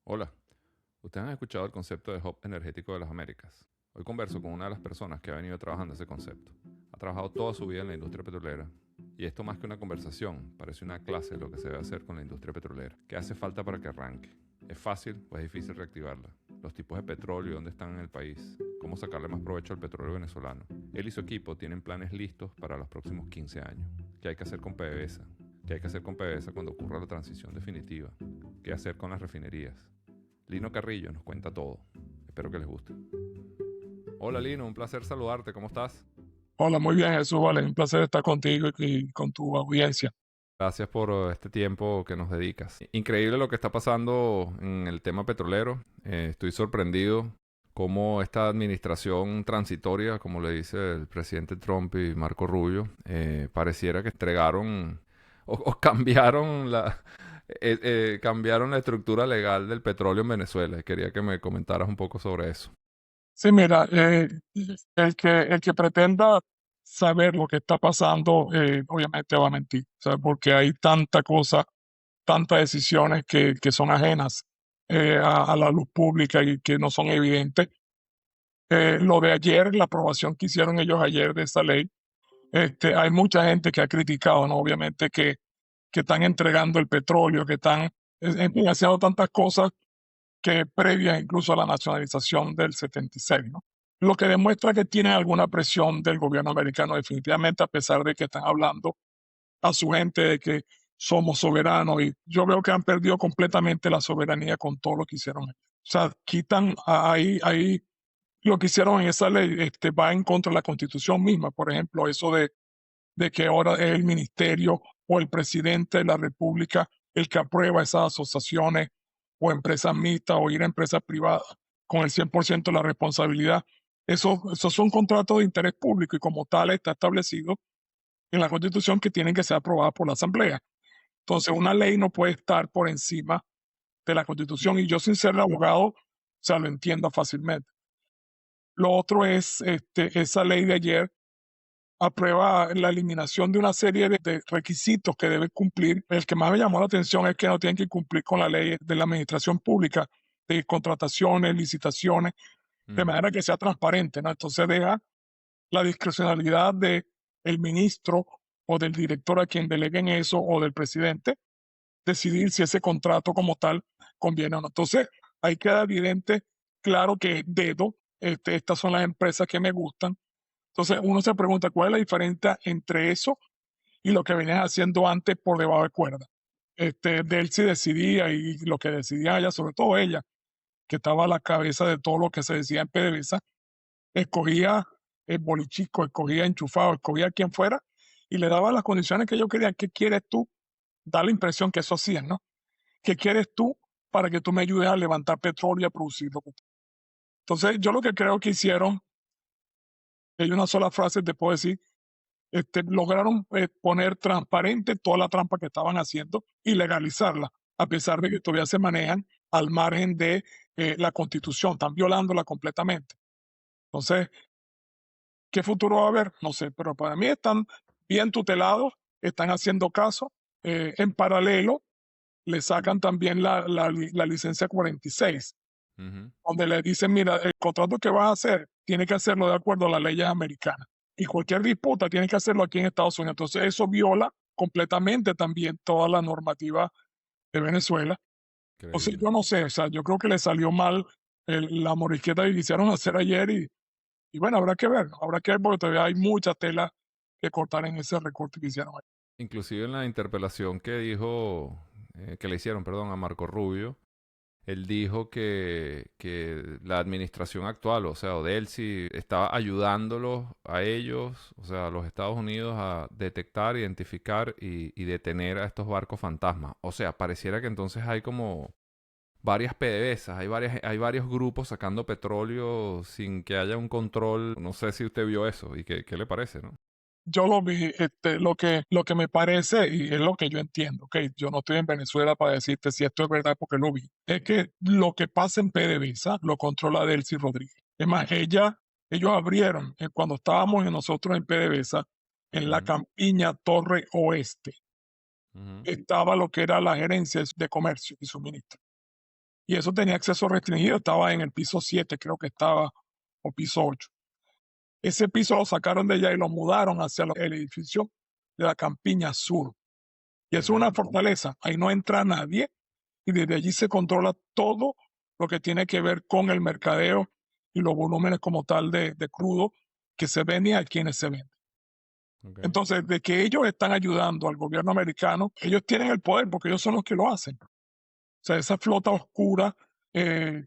Hola, ustedes han escuchado el concepto de hub energético de las Américas. Hoy converso con una de las personas que ha venido trabajando ese concepto. Ha trabajado toda su vida en la industria petrolera. Y esto más que una conversación, parece una clase de lo que se debe hacer con la industria petrolera. ¿Qué hace falta para que arranque? ¿Es fácil o es difícil reactivarla? Los tipos de petróleo, dónde están en el país, cómo sacarle más provecho al petróleo venezolano. Él y su equipo tienen planes listos para los próximos 15 años. ¿Qué hay que hacer con PDVSA? ¿Qué hay que hacer con PDVSA cuando ocurra la transición definitiva? ¿Qué hacer con las refinerías? Lino Carrillo nos cuenta todo. Espero que les guste. Hola Lino, un placer saludarte. ¿Cómo estás? Hola, muy bien, Jesús, vale, un placer estar contigo y con tu audiencia. Gracias por este tiempo que nos dedicas. Increíble lo que está pasando en el tema petrolero. Estoy sorprendido cómo esta administración transitoria, como le dice el presidente Trump y Marco Rubio, pareciera que entregaron o cambiaron cambiaron la estructura legal del petróleo en Venezuela. Quería que me comentaras un poco sobre eso. Sí, mira, el que pretenda saber lo que está pasando, obviamente va a mentir, ¿sabes? Porque hay tanta cosa, tantas decisiones que son ajenas a la luz pública y que no son evidentes. Lo de ayer, la aprobación que hicieron ellos ayer de esa ley, hay mucha gente que ha criticado, ¿no? Obviamente que están entregando el petróleo, que están, en fin, haciendo tantas cosas que previa incluso a la nacionalización del 76, ¿no? Lo que demuestra que tienen alguna presión del gobierno americano definitivamente, a pesar de que están hablando a su gente de que somos soberanos, y yo veo que han perdido completamente la soberanía con todo lo que hicieron. O sea, quitan ahí lo que hicieron en esa ley, va en contra de la constitución misma. Por ejemplo, eso de que ahora es el ministerio o el presidente de la república el que aprueba esas asociaciones o empresas mixtas o ir a empresas privadas con el 100% de la responsabilidad. Esos son contratos de interés público y como tal está establecido en la Constitución que tienen que ser aprobadas por la Asamblea. Entonces, una ley no puede estar por encima de la Constitución y yo sin ser abogado, o sea, lo entiendo fácilmente. Lo otro es esa ley de ayer aprueba la eliminación de una serie de requisitos que debe cumplir. El que más me llamó la atención es que no tienen que cumplir con la ley de la administración pública, de contrataciones, licitaciones, de Mm. manera que sea transparente, ¿no? Entonces deja la discrecionalidad de el ministro o del director a quien deleguen eso o del presidente decidir si ese contrato como tal conviene o no. Entonces ahí queda evidente, claro que es dedo, estas son las empresas que me gustan. Entonces uno se pregunta cuál es la diferencia entre eso y lo que venían haciendo antes por debajo de cuerda. De él sí decidía y lo que decidía ella, sobre todo ella, que estaba a la cabeza de todo lo que se decía en PDVSA, escogía el bolichico, escogía enchufado, escogía quien fuera y le daba las condiciones que ellos querían. ¿Qué quieres tú? Da la impresión que eso hacían, ¿no? ¿Qué quieres tú para que tú me ayudes a levantar petróleo y a producirlo? Entonces, yo lo que creo que hicieron, en una sola frase te puedo decir, lograron poner transparente toda la trampa que estaban haciendo y legalizarla, a pesar de que todavía se manejan al margen de la constitución, están violándola completamente. Entonces, ¿qué futuro va a haber? No sé, pero para mí están bien tutelados, están haciendo caso. En paralelo, le sacan también la licencia 46, Ujú. donde le dicen, mira, el contrato que vas a hacer, tiene que hacerlo de acuerdo a las leyes americanas. Y cualquier disputa tiene que hacerlo aquí en Estados Unidos. Entonces, eso viola completamente también toda la normativa de Venezuela. Entonces, Increíble. yo no sé, o sea, yo creo que le salió mal la morisqueta que quisieron hacer ayer y bueno, habrá que ver porque todavía hay mucha tela que cortar en ese recorte que hicieron ayer. Inclusive en la interpelación que dijo, que le hicieron, perdón, a Marco Rubio, él dijo que la administración actual, o sea, Odelsi, estaba ayudándolos a ellos, o sea, a los Estados Unidos a detectar, identificar y detener a estos barcos fantasmas. O sea, pareciera que entonces hay como varias PDVSas, hay varios grupos sacando petróleo sin que haya un control. No sé si usted vio eso y qué le parece, ¿no? Yo lo vi, lo que me parece, y es lo que yo entiendo, ok, yo no estoy en Venezuela para decirte si esto es verdad porque lo vi, es que lo que pasa en PDVSA lo controla Delcy Rodríguez. Es más, ellos abrieron, cuando estábamos nosotros en PDVSA, en la Ujú, campiña Torre Oeste, ujú. estaba lo que era la gerencia de comercio y suministro. y eso tenía acceso restringido, estaba en el piso 7, creo que estaba, o piso 8. Ese piso lo sacaron de allá y lo mudaron hacia el edificio de la Campiña Sur. Y es una Ok. fortaleza, ahí no entra nadie y desde allí se controla todo lo que tiene que ver con el mercadeo y los volúmenes como tal de crudo que se vende y a quienes se vende. Ok. Entonces, de que ellos están ayudando al gobierno americano, ellos tienen el poder porque ellos son los que lo hacen. O sea, esa flota oscura, eh,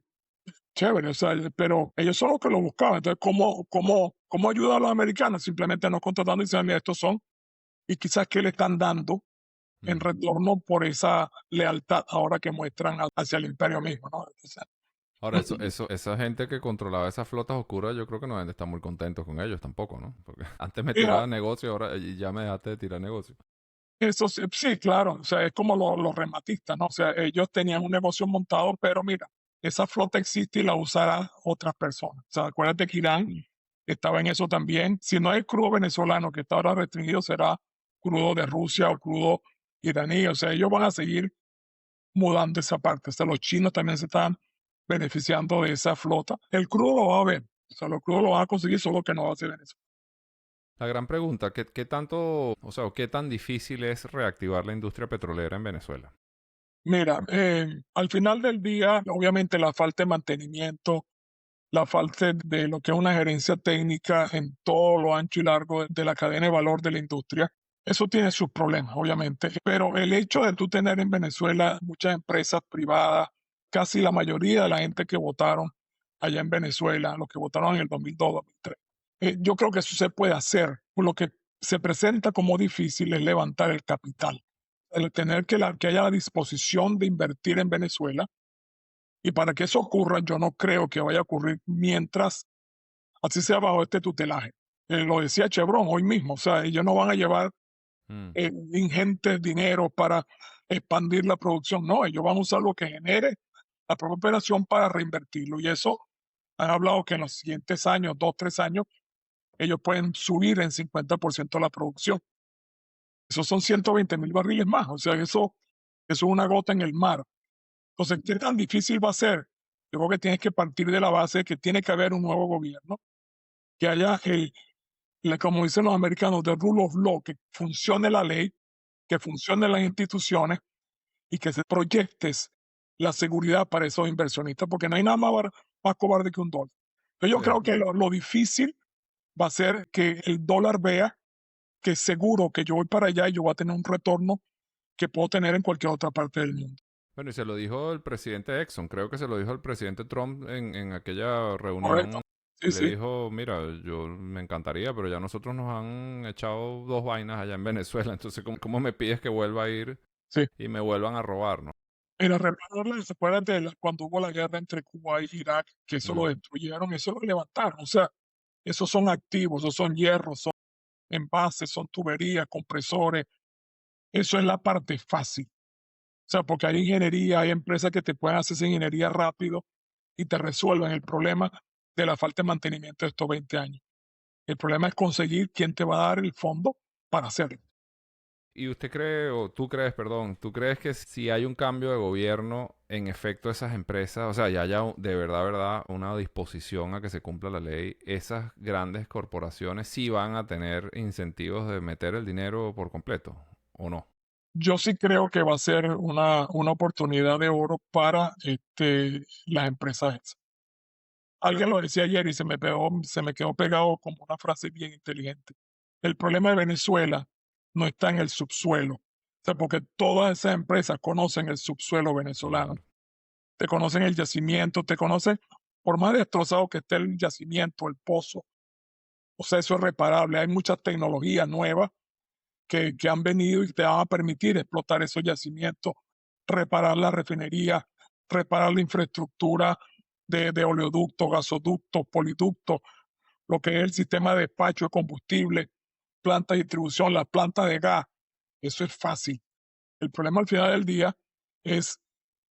chévere, o sea, pero ellos son los que lo buscaban. Entonces, ¿cómo ayuda a los americanos? Simplemente no contratando y diciendo, mira, estos son, y quizás qué le están dando en Mm. retorno por esa lealtad ahora que muestran hacia el imperio mismo, ¿no? O sea, Ahora, esa gente que controlaba esas flotas oscuras, yo creo que no deben de estar muy contentos con ellos tampoco, ¿no? Porque antes me mira, tiraba negocio, ahora ya me dejaste de tirar negocio. eso sí, sí, claro, o sea, es como los rematistas, ¿no? O sea, ellos tenían un negocio montado, pero mira, esa flota existe y la usarán otras personas. O sea, acuérdate que Irán estaba en eso también. Si no es crudo venezolano, que está ahora restringido, será crudo de Rusia o crudo iraní. O sea, ellos van a seguir mudando esa parte. O sea, los chinos también se están beneficiando de esa flota. El crudo lo va a ver. O sea, los crudos lo van a conseguir, solo que no va a ser Venezuela. La gran pregunta, ¿qué tanto, o sea, qué tan difícil es reactivar la industria petrolera en Venezuela? Mira, al final del día, obviamente la falta de mantenimiento, la falta de lo que es una gerencia técnica en todo lo ancho y largo de la cadena de valor de la industria, eso tiene sus problemas, obviamente. Pero el hecho de tú tener en Venezuela muchas empresas privadas, casi la mayoría de la gente que votaron allá en Venezuela, los que votaron en el 2002, 2003, yo creo que eso se puede hacer. Lo que se presenta como difícil es levantar el capital, el tener que haya la disposición de invertir en Venezuela. Y para que eso ocurra, yo no creo que vaya a ocurrir mientras así sea bajo este tutelaje. Lo decía Chevron hoy mismo, o sea, ellos no van a llevar Mm. ingentes dinero para expandir la producción, no, ellos van a usar lo que genere la propia operación para reinvertirlo. Y eso han hablado que en los siguientes años, 2, 3 años, ellos pueden subir en 50% la producción. Eso son 120,000 barriles más, o sea, eso es una gota en el mar. Entonces, ¿qué tan difícil va a ser? Yo creo que tienes que partir de la base de que tiene que haber un nuevo gobierno, que haya, como dicen los americanos, the rule of law, que funcione la ley, que funcionen las instituciones y que se proyectes la seguridad para esos inversionistas, porque no hay nada más cobarde que un dólar. Entonces, yo Sí. creo que lo difícil va a ser que el dólar vea que es seguro que yo voy para allá y yo voy a tener un retorno que puedo tener en cualquier otra parte del mundo. Bueno, y se lo dijo el presidente Exxon, creo que se lo dijo el presidente Trump en aquella Correcto. reunión. Sí, Le sí, dijo, mira, yo me encantaría, pero ya nosotros nos han echado dos vainas allá en Venezuela, entonces ¿cómo me pides que vuelva a ir sí. y me vuelvan a robar, ¿no? Mira, repararla, ¿se acuerdan de cuando hubo la guerra entre Cuba y Irak, que eso lo Mm. destruyeron, eso lo levantaron? O sea, esos son activos, esos son hierros, son envases, son tuberías, compresores. Eso es la parte fácil. O sea, porque hay ingeniería, hay empresas que te pueden hacer esa ingeniería rápido y te resuelven el problema de la falta de mantenimiento de estos 20 años. El problema es conseguir quién te va a dar el fondo para hacerlo. ¿Y usted cree, o tú crees, perdón, tú crees que si hay un cambio de gobierno, en efecto esas empresas, o sea, ya haya de verdad, verdad, una disposición a que se cumpla la ley, esas grandes corporaciones sí van a tener incentivos de meter el dinero por completo, o no? Yo sí creo que va a ser una oportunidad de oro para las empresas esas. Alguien lo decía ayer y se me quedó pegado como una frase bien inteligente. El problema de Venezuela no está en el subsuelo. O sea, porque todas esas empresas conocen el subsuelo venezolano, Claro. te conocen el yacimiento, te conocen, por más destrozado que esté el yacimiento, el pozo, o sea, eso es reparable. Hay muchas tecnologías nuevas que han venido y te van a permitir explotar esos yacimientos, reparar la refinería, reparar la infraestructura de oleoductos, gasoductos, poliductos, lo que es el sistema de despacho de combustible, planta de distribución, las plantas de gas. Eso es fácil. El problema al final del día es,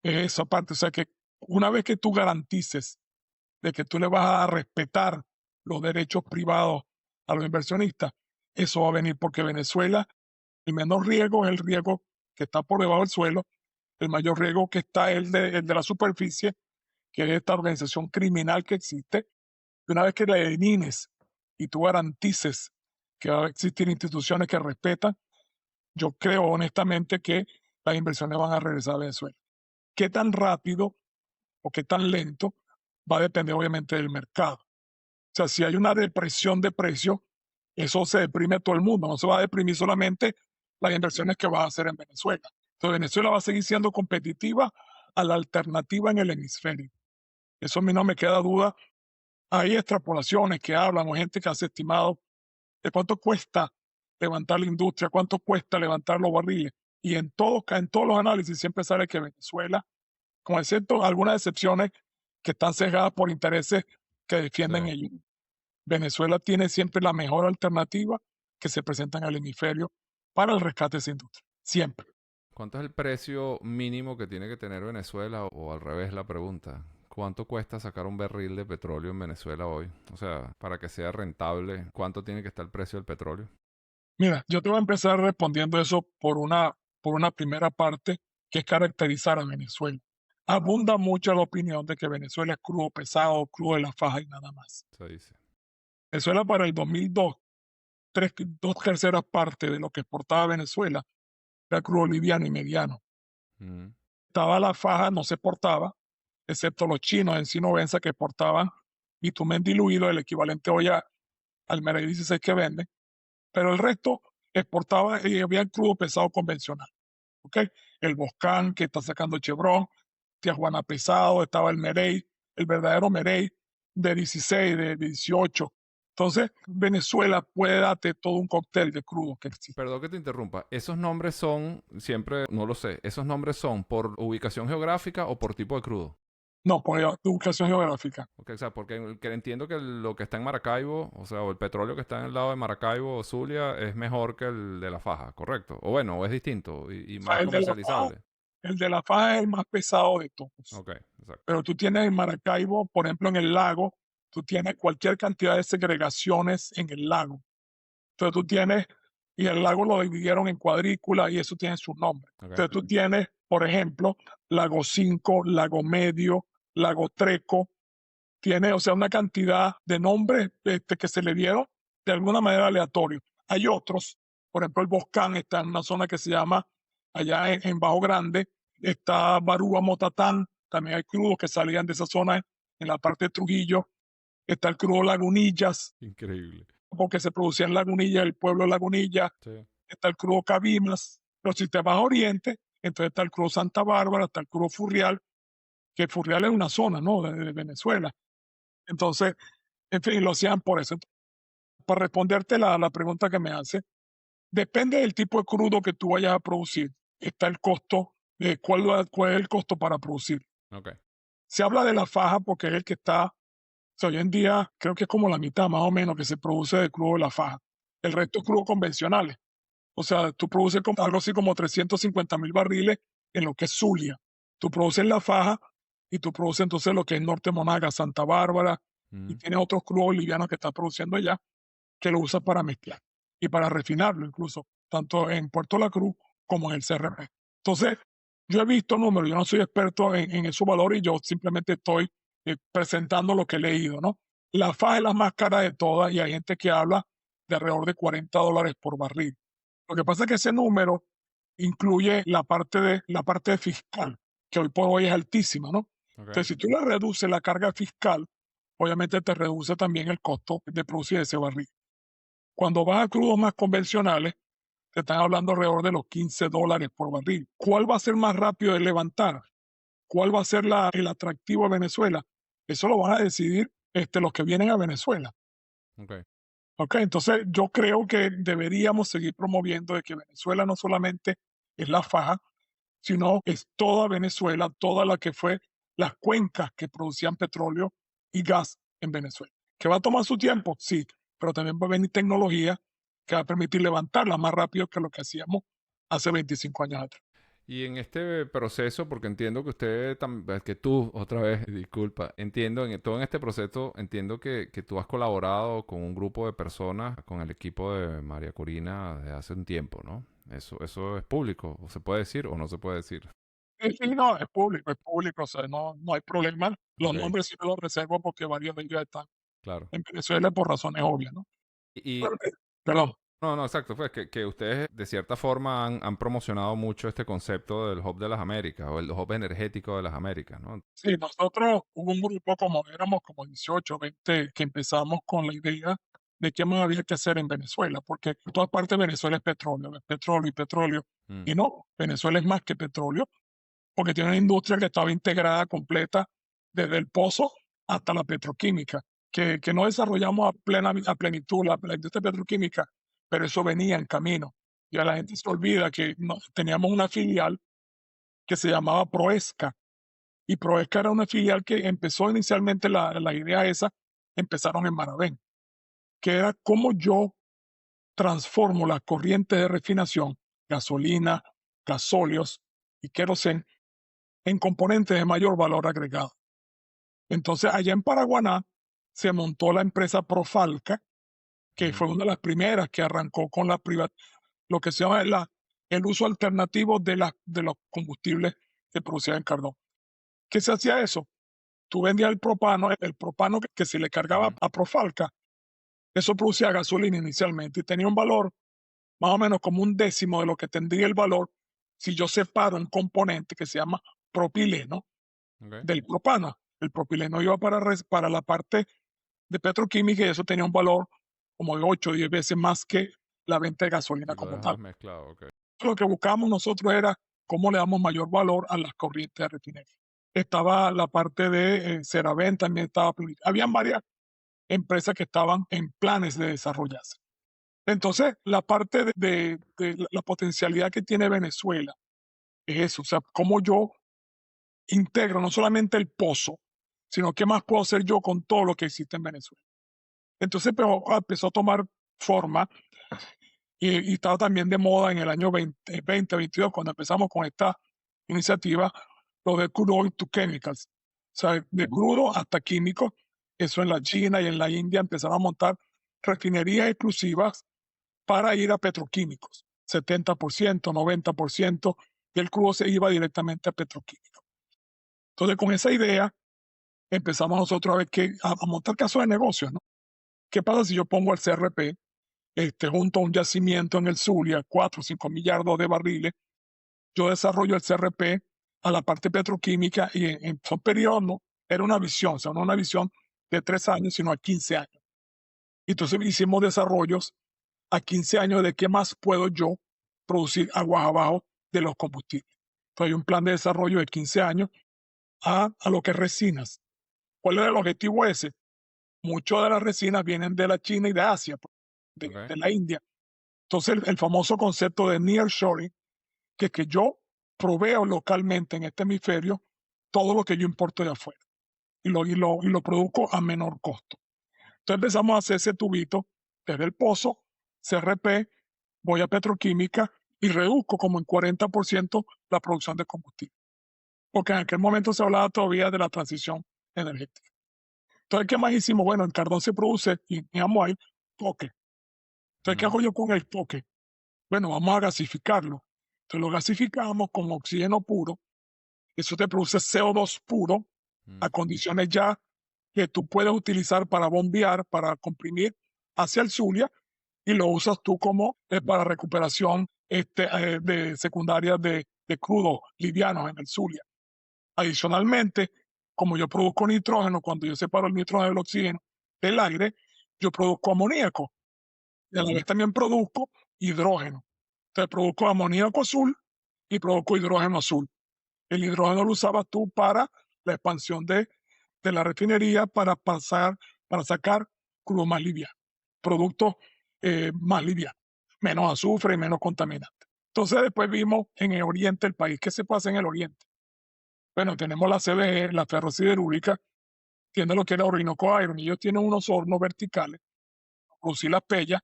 es esa parte. O sea que una vez que tú garantices de que tú le vas a respetar los derechos privados a los inversionistas, eso va a venir porque Venezuela, el menor riesgo es el riesgo que está por debajo del suelo, El mayor riesgo que está es el de la superficie, que es esta organización criminal que existe. Y una vez que la elimines y tú garantices que va a existir instituciones que respetan, yo creo honestamente que las inversiones van a regresar a Venezuela. ¿Qué tan rápido o qué tan lento? Va a depender obviamente del mercado. O sea, si hay una depresión de precios, eso se deprime a todo el mundo, no se va a deprimir solamente las inversiones que va a hacer en Venezuela. Entonces Venezuela va a seguir siendo competitiva a la alternativa en el hemisferio. Eso a mí no me queda duda. Hay extrapolaciones que hablan o gente que hace estimado de cuánto cuesta levantar la industria, cuánto cuesta levantar los barriles. Y en todos los análisis siempre sale que Venezuela, con excepto algunas excepciones que están sesgadas por intereses que Sí. defienden ellos, Venezuela tiene siempre la mejor alternativa que se presenta en el hemisferio para el rescate de esa industria. Siempre. ¿Cuánto es el precio mínimo que tiene que tener Venezuela? O al revés la pregunta. ¿Cuánto cuesta sacar un barril de petróleo en Venezuela hoy? O sea, para que sea rentable, ¿cuánto tiene que estar el precio del petróleo? Mira, yo te voy a empezar respondiendo eso por una primera parte, que es caracterizar a Venezuela. Abunda mucho la opinión de que Venezuela es crudo pesado, crudo de la faja y nada más. Se dice. Venezuela para el 2002, dos terceras partes de lo que exportaba Venezuela era crudo liviano y mediano. Mm. Estaba la faja, no se exportaba, excepto los chinos en Sinovenza que exportaban bitumen diluido, el equivalente hoy al Merey 16 que venden, pero el resto exportaba y había crudo pesado convencional. ¿Ok? El Boscan que está sacando Chevron, Tijuana pesado, estaba el Merey, el verdadero Merey de 16, de 18. Entonces, Venezuela puede darte todo un cóctel de crudo que existe. Perdón que te interrumpa. ¿Esos nombres son, siempre, no lo sé, esos nombres son por ubicación geográfica o por tipo de crudo? No, por ubicación geográfica. Okay, o sea, porque entiendo que lo que está en Maracaibo, o sea, o el petróleo que está en el lado de Maracaibo o Zulia es mejor que el de la faja, ¿correcto? O bueno, o es distinto y O más sea, comercializable. el de la faja es el más pesado de todos. Ok, exacto. Pero tú tienes en Maracaibo, por ejemplo, en el lago, tú tienes cualquier cantidad de segregaciones en el lago. Entonces tú tienes, y el lago lo dividieron en cuadrículas y eso tiene su nombre. Okay. Entonces tú tienes, por ejemplo, Lago 5, Lago Medio, Lago Treco, tiene, o sea, una cantidad de nombres que se le dieron de alguna manera aleatorio. Hay otros, por ejemplo, el Boscán está en una zona que se llama, allá en Bajo Grande, está Barúa Motatán, también hay crudos que salían de esa zona en la parte de Trujillo, está el crudo Lagunillas, Increíble. porque se producía en Lagunilla, el pueblo de Lagunilla, Sí. está el crudo Cabimas, pero si te vas a Oriente, entonces está el crudo Santa Bárbara, está el crudo Furrial, que Furrial es una zona, ¿no? De Venezuela. Entonces, en fin, lo hacían por eso. Para responderte la pregunta que me hace, depende del tipo de crudo que tú vayas a producir. Está el costo, cuál es el costo para producir. Ok. Se habla de la faja porque es el que está, o sea, hoy en día creo que es como la mitad más o menos que se produce de crudo de la faja. El resto es crudo convencionales. O sea, tú produces algo así como 350,000 barriles en lo que es Zulia. Tú produces la faja y tú produces entonces lo que es Norte Monaga, Santa Bárbara, y Mm. tienes otros crudos livianos que estás produciendo allá que lo usas para mezclar y para refinarlo incluso, tanto en Puerto La Cruz como en el CRP. Entonces, yo he visto números, yo no soy experto en esos valores y yo simplemente estoy presentando lo que he leído, ¿no? La faja es la más cara de todas y hay gente que habla de alrededor de $40 por barril. Lo que pasa es que ese número incluye la parte fiscal, que hoy por hoy es altísima, ¿no? Ok. Entonces, si tú le reduces la carga fiscal, obviamente te reduce también el costo de producir ese barril. Cuando vas a crudos más convencionales, te están hablando alrededor de los $15 por barril. ¿Cuál va a ser más rápido de levantar? ¿Cuál va a ser el atractivo de Venezuela? Eso lo van a decidir los que vienen a Venezuela. Ok. ¿Ok? Entonces yo creo que deberíamos seguir promoviendo de que Venezuela no solamente es la faja, sino es toda Venezuela, toda la que fue las cuencas que producían petróleo y gas en Venezuela. ¿Que va a tomar su tiempo? Sí, pero también va a venir tecnología que va a permitir levantarla más rápido que lo que hacíamos hace 25 años atrás. Y en este proceso, porque entiendo que que tú, otra vez, disculpa, entiendo, todo en este proceso, entiendo que tú has colaborado con un grupo de personas, con el equipo de María Corina de hace un tiempo, ¿no? Eso es público, o se puede decir o no se puede decir. Sí, no, es público, o sea, no hay problema. Los Ok, nombres sí me los reservo porque varios de ellos están claro. en Venezuela por razones obvias, ¿no? Y, Pero, perdón. no, no, exacto, fue que ustedes de cierta forma han promocionado mucho este concepto del hub de las Américas o el hub energético de las Américas, ¿no? Sí, nosotros hubo un grupo como éramos como 18, 20 que empezamos con la idea de qué más había que hacer en Venezuela, porque en todas partes Venezuela es petróleo y petróleo. Mm, Y no, Venezuela es más que petróleo, porque tiene una industria que estaba integrada completa desde el pozo hasta la petroquímica, que no desarrollamos a plenitud la industria petroquímica, pero eso venía en camino. Ya la gente se olvida que teníamos una filial que se llamaba Proesca, y Proesca era una filial que empezó inicialmente la idea esa, empezaron en Maravén, que era cómo yo transformo las corrientes de refinación, gasolina, gasóleos y querosén, en componentes de mayor valor agregado. Entonces, allá en Paraguaná se montó la empresa Profalca, que ujú, fue una de las primeras que arrancó con lo que se llama el uso alternativo de los combustibles que producía en carbón. ¿Qué se hacía eso? Tú vendías el propano que se le cargaba ujú. a Profalca, eso producía gasolina inicialmente y tenía un valor más o menos como un décimo de lo que tendría el valor si yo separo un componente que se llama propileno Ok. del propano. El propileno iba para la parte de petroquímica y eso tenía un valor como de 8 o 10 veces más que la venta de gasolina Y lo como tal. dejabas mezclado, ok. Lo que buscábamos nosotros era cómo le damos mayor valor a las corrientes de refinería. Estaba la parte de Ceravent, también estaba. Habían varias empresas que estaban en planes de desarrollarse. Entonces, la parte de la potencialidad que tiene Venezuela es eso, o sea, cómo yo integro no solamente el pozo, sino qué más puedo hacer yo con todo lo que existe en Venezuela. Entonces empezó a tomar forma y estaba también de moda en el año 2022, cuando empezamos con esta iniciativa, lo de crude oil to chemicals, o sea, de crudo hasta químicos. Eso en la China y en la India empezaron a montar refinerías exclusivas para ir a petroquímicos, 70%, 90%, y el crudo se iba directamente a petroquímicos. Entonces, con esa idea, empezamos nosotros a ver a montar casos de negocios, ¿no? ¿Qué pasa si yo pongo el CRP junto a un yacimiento en el Zulia, 4 o 5 millardos de barriles? Yo desarrollo el CRP a la parte petroquímica y son periodos, ¿no? Era una visión, o sea, no una visión de 3 años, sino a 15 años. Y entonces hicimos desarrollos a 15 años de qué más puedo yo producir aguas abajo de los combustibles. Entonces hay un plan de desarrollo de 15 años a lo que es resinas. ¿Cuál era el objetivo ese? Muchas de las resinas vienen de la China y de Asia, pues, Ok. de la India. Entonces el famoso concepto de nearshoring, que es que yo proveo localmente en este hemisferio todo lo que yo importo de afuera y lo produzco a menor costo. Entonces empezamos a hacer ese tubito desde el pozo, CRP, voy a petroquímica y reduzco como en 40% la producción de combustible. Porque en aquel momento se hablaba todavía de la transición energética. Entonces, ¿qué más hicimos? Bueno, en Cardón se produce y en Amoy coque. Entonces, ¿qué Ujú, hago yo con el coque? Bueno, vamos a gasificarlo. Entonces lo gasificamos con oxígeno puro. Eso te produce CO2 puro mm. a condiciones ya que tú puedes utilizar para bombear, para comprimir hacia el Zulia y lo usas tú como para recuperación de secundarias de crudos livianos en el Zulia. Adicionalmente, como yo produzco nitrógeno, cuando yo separo el nitrógeno del oxígeno del aire, yo produzco amoníaco y a la vez también produzco hidrógeno. Entonces produzco amoníaco azul y produzco hidrógeno azul. El hidrógeno lo usabas tú para la expansión de la refinería para sacar crudo más liviano, productos más livianos, menos azufre y menos contaminante. Entonces después vimos en el oriente el país. ¿Qué se pasa en el oriente? Bueno, tenemos la CBG, la ferrosiderúrgica, tiene lo que era Orinoco Iron, y ellos tienen unos hornos verticales, producir las pellas.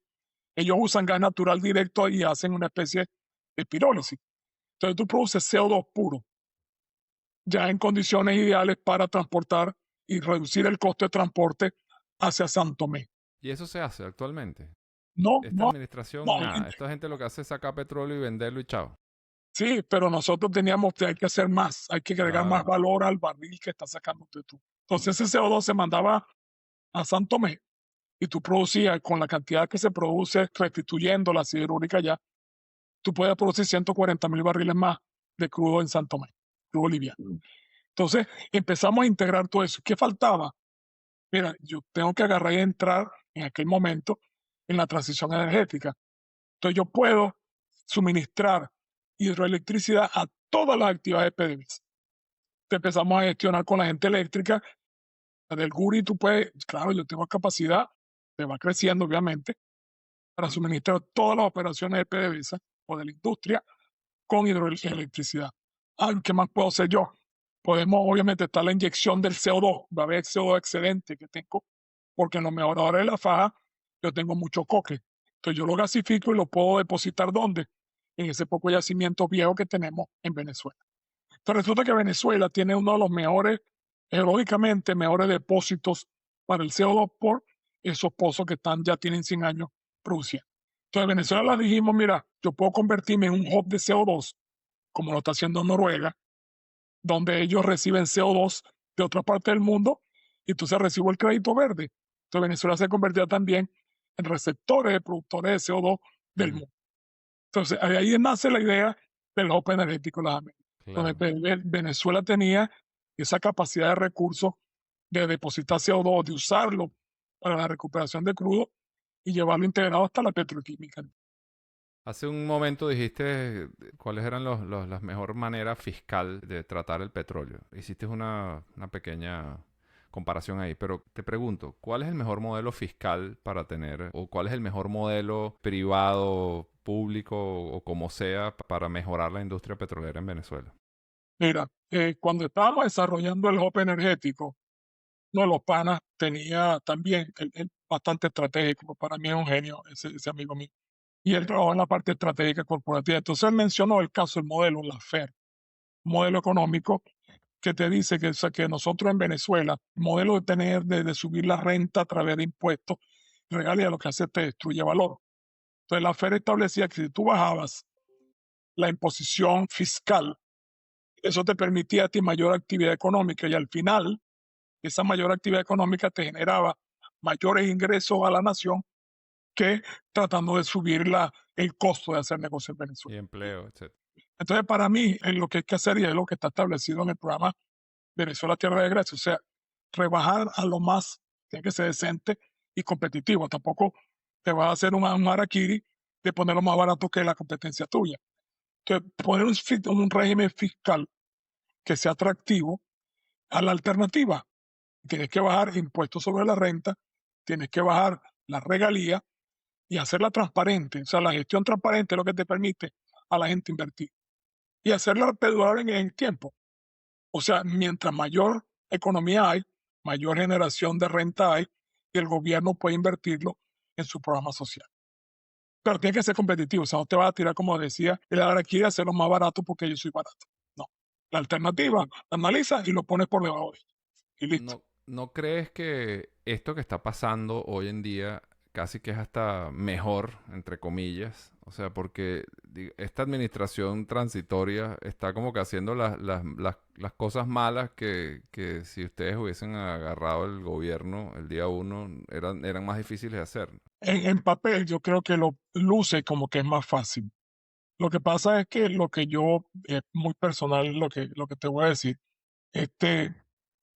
Ellos usan gas natural directo y hacen una especie de pirólisis. Entonces tú produces CO2 puro, ya en condiciones ideales para transportar y reducir el costo de transporte hacia San Tomé. Y eso se hace actualmente. No, Esta no, administración, no, nada. Esta gente lo que hace es sacar petróleo y venderlo y chao. Sí, pero nosotros teníamos que hay que hacer más, hay que agregar más Claro. valor al barril que estás sacando tú. Entonces ese CO2 se mandaba a San Tomé y tú producías con la cantidad que se produce restituyendo la siderúrgica ya, tú puedes producir 140,000 barriles más de crudo en San Tomé, crudo liviano. Entonces empezamos a integrar todo eso. ¿Qué faltaba? Mira, yo tengo que agarrar y entrar en aquel momento en la transición energética. Entonces yo puedo suministrar hidroelectricidad a todas las actividades de PDVSA. Empezamos a gestionar con la gente eléctrica. La del Guri, tú puedes, claro, yo tengo capacidad, te va creciendo obviamente, para suministrar todas las operaciones de PDVSA o de la industria con hidroelectricidad. Ah, ¿qué más puedo hacer yo? Podemos, obviamente, estar la inyección del CO2, va a haber CO2 excedente que tengo, porque en los mejoradores de la faja yo tengo mucho coque. Entonces yo lo gasifico y lo puedo depositar ¿dónde? En ese poco yacimiento viejo que tenemos en Venezuela. Entonces resulta que Venezuela tiene uno de los mejores, geológicamente, mejores depósitos para el CO2 por esos pozos que ya tienen 100 años produciendo. Entonces Venezuela le dijimos, mira, yo puedo convertirme en un hub de CO2, como lo está haciendo Noruega, donde ellos reciben CO2 de otra parte del mundo y entonces recibo el crédito verde. Entonces Venezuela se convertía también en receptores de productores de CO2 del Ujú. mundo. Entonces ahí nace la idea del hub energético de las Américas, donde Claro. Venezuela tenía esa capacidad de recursos de depositar CO2, de usarlo para la recuperación de crudo y llevarlo integrado hasta la petroquímica. Hace un momento dijiste cuáles eran las mejor manera fiscal de tratar el petróleo. Hiciste una pequeña comparación ahí, pero te pregunto, ¿cuál es el mejor modelo fiscal para tener o cuál es el mejor modelo privado, público o como sea para mejorar la industria petrolera en Venezuela? Mira, cuando estábamos desarrollando el hub energético, uno de los panas tenía también, él bastante estratégico, para mí es un genio ese amigo mío, y él trabajó en la parte estratégica corporativa. Entonces él mencionó el caso, el modelo, la FER, modelo económico que te dice que, o sea, que nosotros en Venezuela, el modelo de tener, de subir la renta a través de impuestos, regalía lo que hace te destruye valor. Entonces la FER establecía que si tú bajabas la imposición fiscal, eso te permitía a ti mayor actividad económica y al final esa mayor actividad económica te generaba mayores ingresos a la nación que tratando de subir el costo de hacer negocio en Y Venezuela. empleo, etcétera. Entonces, para mí, lo que hay que hacer y es lo que está establecido en el programa Venezuela Tierra de Gracia, o sea, rebajar a lo más, tiene que ser decente y competitivo. Tampoco te vas a hacer un harakiri de ponerlo más barato que la competencia tuya. Entonces, poner un régimen fiscal que sea atractivo a la alternativa. Tienes que bajar impuestos sobre la renta, tienes que bajar la regalía y hacerla transparente. O sea, la gestión transparente es lo que te permite a la gente invertir y hacerla perdurar en el tiempo. O sea, mientras mayor economía hay, mayor generación de renta hay y el gobierno puede invertirlo en su programa social. Pero tiene que ser competitivo, o sea, no te vas a tirar, como decía, el ahora quiere hacerlo más barato porque yo soy barato. No. La alternativa, la analizas y lo pones por debajo de ella. Y listo. ¿No crees que esto que está pasando hoy en día casi que es hasta mejor, entre comillas? O sea, porque esta administración transitoria está como que haciendo las cosas malas que si ustedes hubiesen agarrado el gobierno el día uno eran más difíciles de hacer. En papel yo creo que lo luce como que es más fácil. Lo que pasa es que lo que yo, muy personal, lo que te voy a decir, este,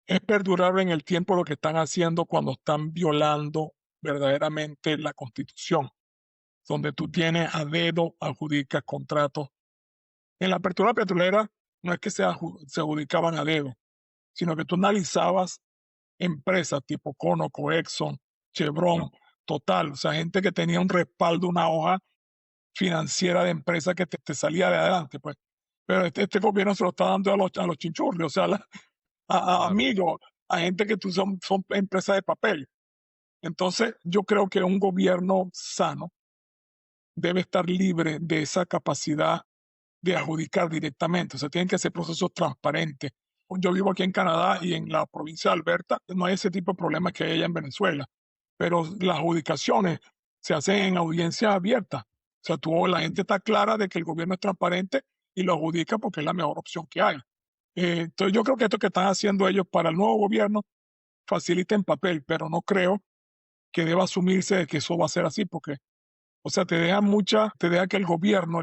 es perdurable en el tiempo lo que están haciendo cuando están violando verdaderamente la Constitución, donde tú tienes a dedo, adjudicas contratos. En la apertura petrolera no es que se adjudicaban a dedo, sino que tú analizabas empresas tipo Conoco, Exxon, Chevron, Total, o sea, gente que tenía un respaldo, una hoja financiera de empresa que te salía de adelante, pues. Pero este gobierno se lo está dando a los chinchurrios, o sea, a Claro. amigos, a gente que son empresas de papel. Entonces, yo creo que un gobierno sano debe estar libre de esa capacidad de adjudicar directamente. O sea, tienen que ser procesos transparentes. Yo vivo aquí en Canadá y en la provincia de Alberta no hay ese tipo de problemas que hay allá en Venezuela, pero las adjudicaciones se hacen en audiencia abierta. O sea, la gente está clara de que el gobierno es transparente y lo adjudica porque es la mejor opción que hay. Entonces yo creo que esto que están haciendo ellos para el nuevo gobierno facilita en papel, pero no creo que deba asumirse de que eso va a ser así, porque, o sea, te deja que el gobierno,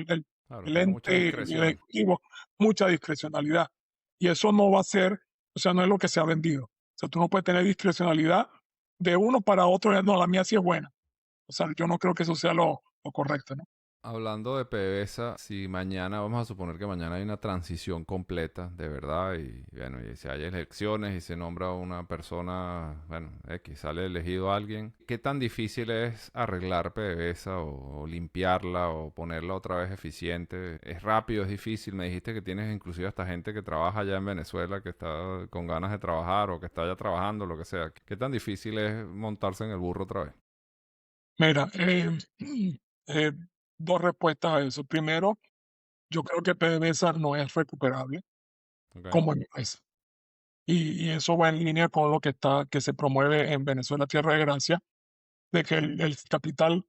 Claro, el tiene mucha ente discreción. ejecutivo, mucha discrecionalidad. Y eso no va a ser, o sea, no es lo que se ha vendido. O sea, tú no puedes tener discrecionalidad de uno para otro, no, la mía sí es buena. O sea, yo no creo que eso sea lo correcto, ¿no? Hablando de PDVSA, si mañana, vamos a suponer que mañana hay una transición completa, de verdad, y bueno, y si hay elecciones y se nombra una persona, bueno, X, sale elegido alguien, ¿qué tan difícil es arreglar PDVSA o limpiarla o ponerla otra vez eficiente? ¿Es rápido, es difícil? Me dijiste que tienes inclusive hasta gente que trabaja allá en Venezuela, que está con ganas de trabajar o que está ya trabajando, lo que sea. ¿Qué tan difícil es montarse en el burro otra vez? Mira, eh, dos respuestas a eso. Primero, yo creo que PDVSA no es recuperable Ok, como empresa. Y eso va en línea con lo que se promueve en Venezuela Tierra de Gracia, de que el capital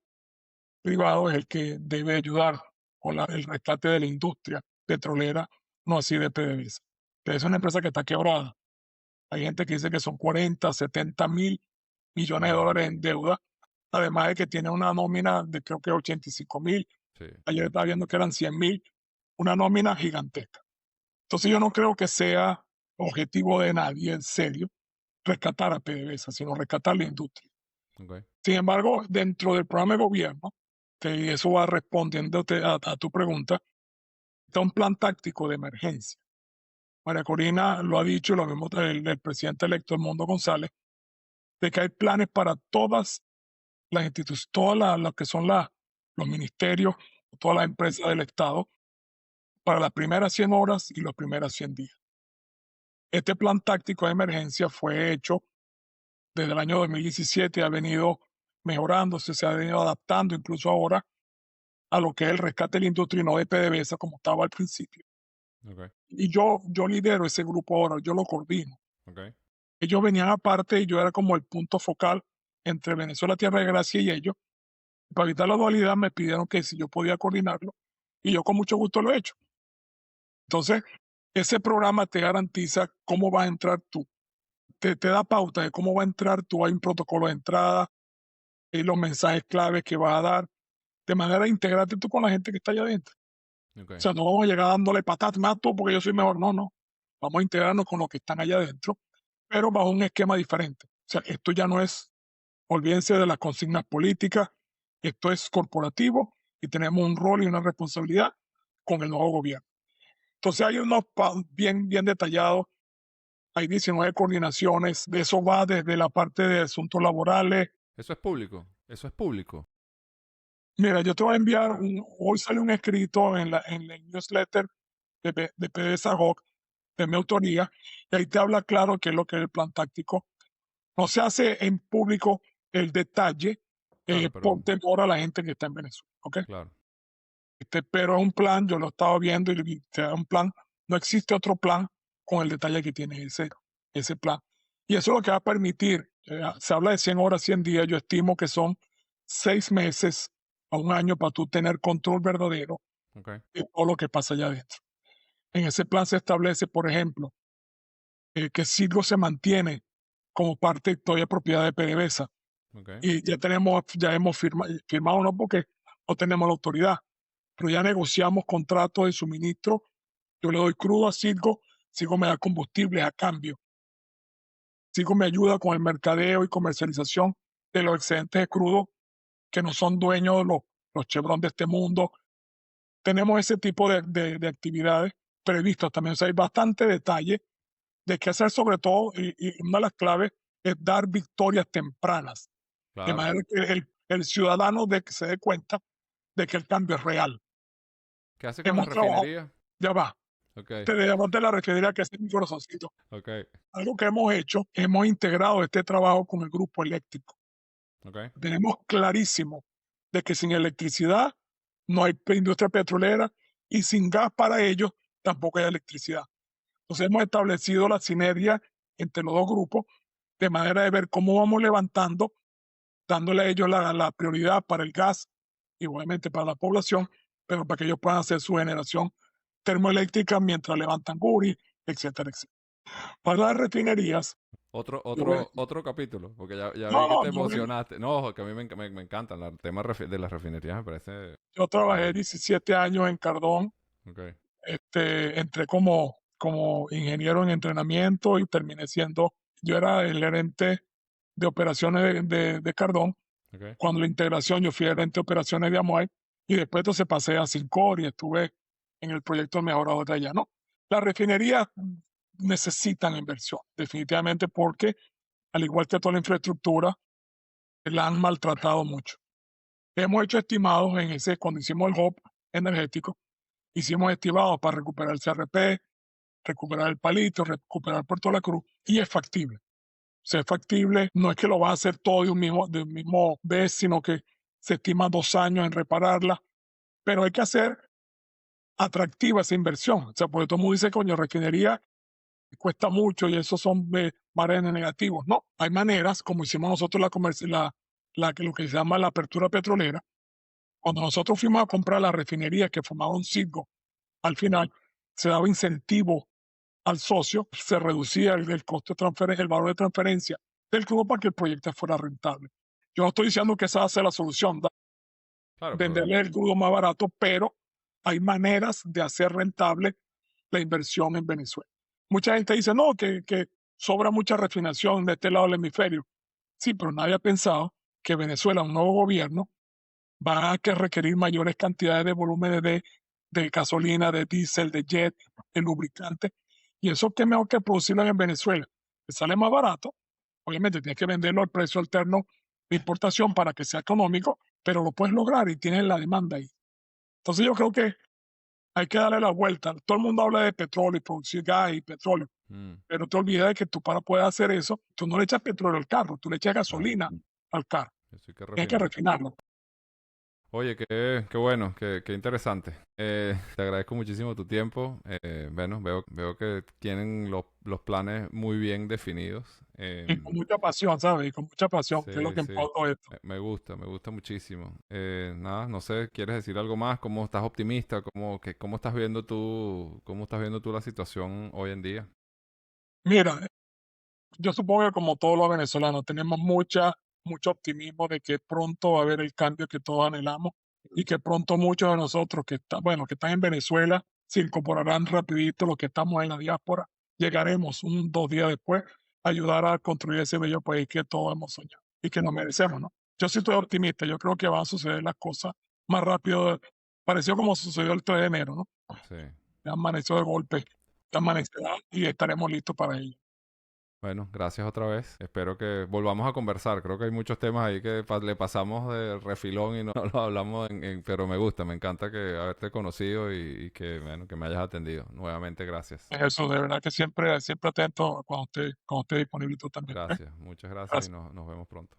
privado es el que debe ayudar con el rescate de la industria petrolera, no así de PDVSA. PDVSA es una empresa que está quebrada. Hay gente que dice que son 40, 70.000 millones de ujú, dólares en deuda, además de que tiene una nómina de creo que 85.000. sí, Ayer estaba viendo que eran 100.000, una nómina gigantesca. Entonces yo no creo que sea objetivo de nadie en serio rescatar a PDVSA, sino rescatar la industria. ok, Sin embargo, dentro del programa de gobierno, que eso va respondiendo a tu pregunta, está un plan táctico de emergencia. María Corina lo ha dicho, lo mismo el presidente electo Edmundo González, de que hay planes para todas las instituciones, lo que son los ministerios, todas las empresas del Estado, para las primeras 100 horas y los primeros 100 días. Este plan táctico de emergencia fue hecho desde el año 2017, ha venido mejorándose, se ha venido adaptando incluso ahora a lo que es el rescate de la industria y no de PDVSA como estaba al principio. ok, Y yo lidero ese grupo ahora, yo lo coordino. ok, Ellos venían aparte y yo era como el punto focal entre Venezuela, Tierra de Gracia y ellos. Para evitar la dualidad me pidieron que si yo podía coordinarlo y yo con mucho gusto lo he hecho. Entonces, ese programa te garantiza cómo vas a entrar tú, te da pauta de cómo va a entrar tú, hay un protocolo de entrada, los mensajes claves que vas a dar, de manera de integrarte tú con la gente que está allá adentro. ok. O sea, no vamos a llegar dándole patatas más tú porque yo soy mejor, no, no. Vamos a integrarnos con los que están allá adentro, pero bajo un esquema diferente. O sea, esto ya no es, olvídense de las consignas políticas, esto es corporativo y tenemos un rol y una responsabilidad con el nuevo gobierno. Entonces hay unos bien, bien detallados, hay 19 coordinaciones, de eso va desde la parte de asuntos laborales. Eso es público. Eso es público. Mira, yo te voy a enviar, hoy sale un escrito en el newsletter de PDVSA HOC, de mi autoría, y ahí te habla claro qué es lo que es el plan táctico. No se hace en público el detalle Claro, por pero temor a la gente que está en Venezuela, ¿ok? claro. Pero es un plan, yo lo estaba viendo y te da un plan, no existe otro plan con el detalle que tiene ese plan. Y eso es lo que va a permitir, se habla de 100 horas, 100 días, yo estimo que son 6 meses a un año para tú tener control verdadero Ok, de todo lo que pasa allá adentro. En ese plan se establece, por ejemplo, que Citgo se mantiene como parte todavía propiedad de PDVSA. ok. Y ya hemos firmado, no porque no tenemos la autoridad, pero ya negociamos contratos de suministro. Yo le doy crudo a Citgo, Citgo me da combustibles a cambio. Citgo me ayuda con el mercadeo y comercialización de los excedentes de crudo que no son dueños de los Chevron de este mundo. Tenemos ese tipo de actividades previstas también. O sea, hay bastante detalle de qué hacer sobre todo, y una de las claves es dar victorias tempranas, de Claro. manera que el ciudadano que se dé cuenta de que el cambio es real. ¿Qué hace con la Hemos trabajado, refinería? ya va, Ok, te debemos de la refinería que es mi corazoncito. ok, Algo que hemos hecho, hemos integrado este trabajo con el grupo eléctrico. ok. Tenemos clarísimo de que sin electricidad no hay industria petrolera y sin gas para ellos tampoco hay electricidad. Entonces hemos establecido la sinergia entre los dos grupos de manera de ver cómo vamos levantando, dándole a ellos la prioridad para el gas y obviamente para la población, pero para que ellos puedan hacer su generación termoeléctricas mientras levantan guri, etcétera, etcétera. Para las refinerías, Otro, yo, ve- otro, otro capítulo, porque ya vi no, que no, te emocionaste. No, que a mí me encantan. El tema de las refinerías me parece yo trabajé fascinante. 17 años en Cardón, Ok, entré como ingeniero en entrenamiento y terminé siendo, yo era el gerente de operaciones de Cardón. ok. Cuando la integración, yo fui gerente de operaciones de Amuay y después entonces pasé a Sincor y estuve en el proyecto Mejorador de allá, ¿no? Las refinerías necesitan inversión, definitivamente, porque al igual que toda la infraestructura, la han maltratado mucho. Hemos hecho estimados cuando hicimos el hub energético, hicimos estimados para recuperar el CRP, recuperar el Palito, recuperar Puerto La Cruz, y es factible. O sea, es factible, no es que lo va a hacer todo de un mismo vez, sino que se estima 2 años en repararla, pero hay que hacer atractiva esa inversión. O sea, porque todo el mundo dice, coño, refinería cuesta mucho y esos son márgenes negativos. No, hay maneras, como hicimos nosotros lo que se llama la apertura petrolera. Cuando nosotros fuimos a comprar la refinería que formaba un Citgo, al final se daba incentivo al socio, se reducía el costo de transferencia, el valor de transferencia del crudo para que el proyecto fuera rentable. Yo no estoy diciendo que esa va a ser la solución, Claro, pero venderle el crudo más barato, pero hay maneras de hacer rentable la inversión en Venezuela. Mucha gente dice, no, que sobra mucha refinación de este lado del hemisferio. Sí, pero nadie ha pensado que Venezuela, un nuevo gobierno, va a requerir mayores cantidades de volúmenes de gasolina, de diésel, de jet, de lubricante. Y eso que mejor que producirlo en Venezuela, que sale más barato. Obviamente tienes que venderlo al precio alterno de importación para que sea económico, pero lo puedes lograr y tienes la demanda ahí. Entonces yo creo que hay que darle la vuelta. Todo el mundo habla de petróleo y producir gas y petróleo, mm, pero te olvidas de que tú para poder hacer eso, tú no le echas petróleo al carro, tú le echas claro, gasolina al carro. eso hay que Tienes que refinar. refinarlo. Oye, qué bueno, qué interesante. Te agradezco muchísimo tu tiempo. Bueno, veo que tienen los planes muy bien definidos. Y con mucha pasión, ¿sabes? Y con mucha pasión, que es lo Sí, que sí. importa esto. Me gusta muchísimo. Nada, no sé, ¿quieres decir algo más? ¿Cómo estás optimista? Cómo estás viendo tú la situación hoy en día? Mira, yo supongo que como todos los venezolanos tenemos mucho optimismo de que pronto va a haber el cambio que todos anhelamos y que pronto muchos de nosotros que están en Venezuela se incorporarán rapidito, los que estamos en la diáspora, llegaremos 2 días después a ayudar a construir ese bello país que todos hemos soñado y que nos merecemos, ¿no? Yo sí estoy optimista, yo creo que van a suceder las cosas más rápido, parecido como sucedió el 3 de enero, ¿no? Sí. Ya amaneció de golpe, ya amanecerá y estaremos listos para ello. Bueno, gracias otra vez. Espero que volvamos a conversar. Creo que hay muchos temas ahí que le pasamos de refilón y no, no lo hablamos, pero me gusta, me encanta que haberte conocido y que, bueno, que me hayas atendido. Nuevamente, gracias. Eso, de verdad que siempre atento cuando esté disponible tú también. ¿Ok? Gracias, muchas gracias y Gracias. nos vemos pronto.